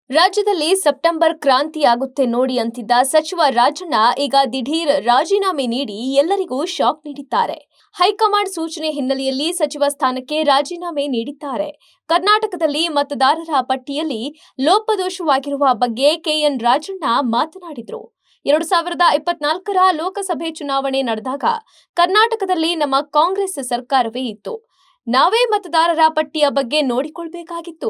ರಾಜ್ಯದಲ್ಲಿ ಸೆಪ್ಟೆಂಬರ್ ಕ್ರಾಂತಿಯಾಗುತ್ತೆ ನೋಡಿ ಅಂತಿದ್ದ ಸಚಿವ ರಾಜಣ್ಣ ಈಗ ದಿಢೀರ್ ರಾಜೀನಾಮೆ ನೀಡಿ ಎಲ್ಲರಿಗೂ ಶಾಕ್ ನೀಡಿದ್ದಾರೆ. ಹೈಕಮಾಂಡ್ ಸೂಚನೆ ಹಿನ್ನೆಲೆಯಲ್ಲಿ ಸಚಿವ ಸ್ಥಾನಕ್ಕೆ ರಾಜೀನಾಮೆ ನೀಡಿದ್ದಾರೆ. ಕರ್ನಾಟಕದಲ್ಲಿ ಮತದಾರರ ಪಟ್ಟಿಯಲ್ಲಿ ಲೋಪದೋಷವಾಗಿರುವ ಬಗ್ಗೆ ಕೆಎನ್ ರಾಜಣ್ಣ ಮಾತನಾಡಿದರು. 2024ರ ಲೋಕಸಭೆ ಚುನಾವಣೆ ನಡೆದಾಗ ಕರ್ನಾಟಕದಲ್ಲಿ ನಮ್ಮ ಕಾಂಗ್ರೆಸ್ ಸರ್ಕಾರವೇ ಇತ್ತು. ನಾವೇ ಮತದಾರರ ಪಟ್ಟಿಯ ಬಗ್ಗೆ ನೋಡಿಕೊಳ್ಬೇಕಾಗಿತ್ತು.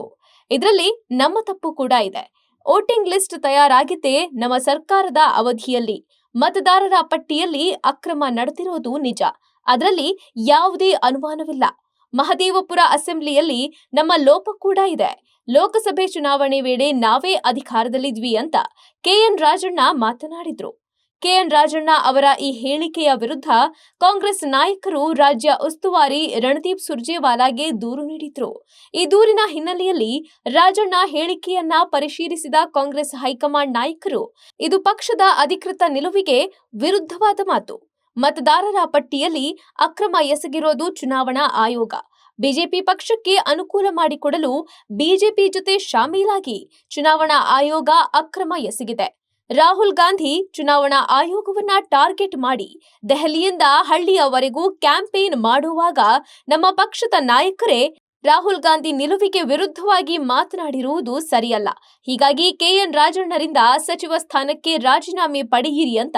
ಇದರಲ್ಲಿ ನಮ್ಮ ತಪ್ಪು ಕೂಡ ಇದೆ. ವೋಟಿಂಗ್ ಲಿಸ್ಟ್ ತಯಾರಾಗಿದ್ದೇ ನಮ್ಮ ಸರ್ಕಾರದ ಅವಧಿಯಲ್ಲಿ. ಮತದಾರರ ಪಟ್ಟಿಯಲ್ಲಿ ಅಕ್ರಮ ನಡೆದಿರೋದು ನಿಜ. ಅದರಲ್ಲಿ ಯಾವುದೇ ಅನುಮಾನವಿಲ್ಲ. ಮಹದೇವಪುರ ಅಸೆಂಬ್ಲಿಯಲ್ಲಿ ನಮ್ಮ ಲೋಪ ಕೂಡ ಇದೆ. ಲೋಕಸಭೆ ಚುನಾವಣೆ ವೇಳೆ ನಾವೇ ಅಧಿಕಾರದಲ್ಲಿದ್ವಿ ಅಂತ ಕೆಎನ್ ರಾಜಣ್ಣ ಮಾತನಾಡಿದ್ರು. ಕೆಎನ್ ರಾಜಣ್ಣ ಅವರ ಈ ಹೇಳಿಕೆಯ ವಿರುದ್ಧ ಕಾಂಗ್ರೆಸ್ ನಾಯಕರು ರಾಜ್ಯ ಉಸ್ತುವಾರಿ ರಣದೀಪ್ ಸುರ್ಜೇವಾಲಾಗೆ ದೂರು ನೀಡಿದ್ರು. ಈ ದೂರಿನ ಹಿನ್ನೆಲೆಯಲ್ಲಿ ರಾಜಣ್ಣ ಹೇಳಿಕೆಯನ್ನ ಪರಿಶೀಲಿಸಿದ ಕಾಂಗ್ರೆಸ್ ಹೈಕಮಾಂಡ್ ನಾಯಕರು ಇದು ಪಕ್ಷದ ಅಧಿಕೃತ ನಿಲುವಿಗೆ ವಿರುದ್ಧವಾದ ಮಾತು. ಮತದಾರರ ಪಟ್ಟಿಯಲ್ಲಿ ಅಕ್ರಮ ಎಸಗಿರೋದು ಚುನಾವಣಾ ಆಯೋಗ. ಬಿಜೆಪಿ ಪಕ್ಷಕ್ಕೆ ಅನುಕೂಲ ಮಾಡಿಕೊಡಲು ಬಿಜೆಪಿ ಜೊತೆ ಶಾಮೀಲಾಗಿ ಚುನಾವಣಾ ಆಯೋಗ ಅಕ್ರಮ ಎಸಗಿದೆ. ರಾಹುಲ್ ಗಾಂಧಿ ಚುನಾವಣಾ ಆಯೋಗವನ್ನ ಟಾರ್ಗೆಟ್ ಮಾಡಿ ದೆಹಲಿಯಿಂದ ಹಳ್ಳಿಯವರೆಗೂ ಕ್ಯಾಂಪೇನ್ ಮಾಡುವಾಗ ನಮ್ಮ ಪಕ್ಷದ ನಾಯಕರೇ ರಾಹುಲ್ ಗಾಂಧಿ ನಿಲುವಿಗೆ ವಿರುದ್ಧವಾಗಿ ಮಾತನಾಡಿರುವುದು ಸರಿಯಲ್ಲ. ಹೀಗಾಗಿ ಕೆಎನ್ ರಾಜಣ್ಣರಿಂದ ಸಚಿವ ಸ್ಥಾನಕ್ಕೆ ರಾಜೀನಾಮೆ ಪಡೆಯಿರಿ ಅಂತ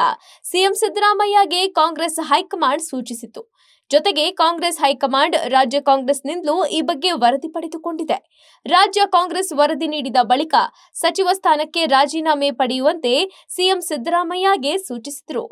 ಸಿಎಂ ಸಿದ್ದರಾಮಯ್ಯಗೆ ಕಾಂಗ್ರೆಸ್ ಹೈಕಮಾಂಡ್ ಸೂಚಿಸಿತು. ಜೊತೆಗೆ ಕಾಂಗ್ರೆಸ್ ಹೈಕಮಾಂಡ್ ರಾಜ್ಯ ಕಾಂಗ್ರೆಸ್ನಿಂದಲೂ ಈ ಬಗ್ಗೆ ವರದಿ ಪಡೆದುಕೊಂಡಿದೆ. ರಾಜ್ಯ ಕಾಂಗ್ರೆಸ್ ವರದಿ ನೀಡಿದ ಬಳಿಕ ಸಚಿವ ಸ್ಥಾನಕ್ಕೆ ರಾಜೀನಾಮೆ ಪಡೆಯುವಂತೆ ಸಿಎಂ ಸಿದ್ದರಾಮಯ್ಯಗೆ ಸೂಚಿಸಿದರು.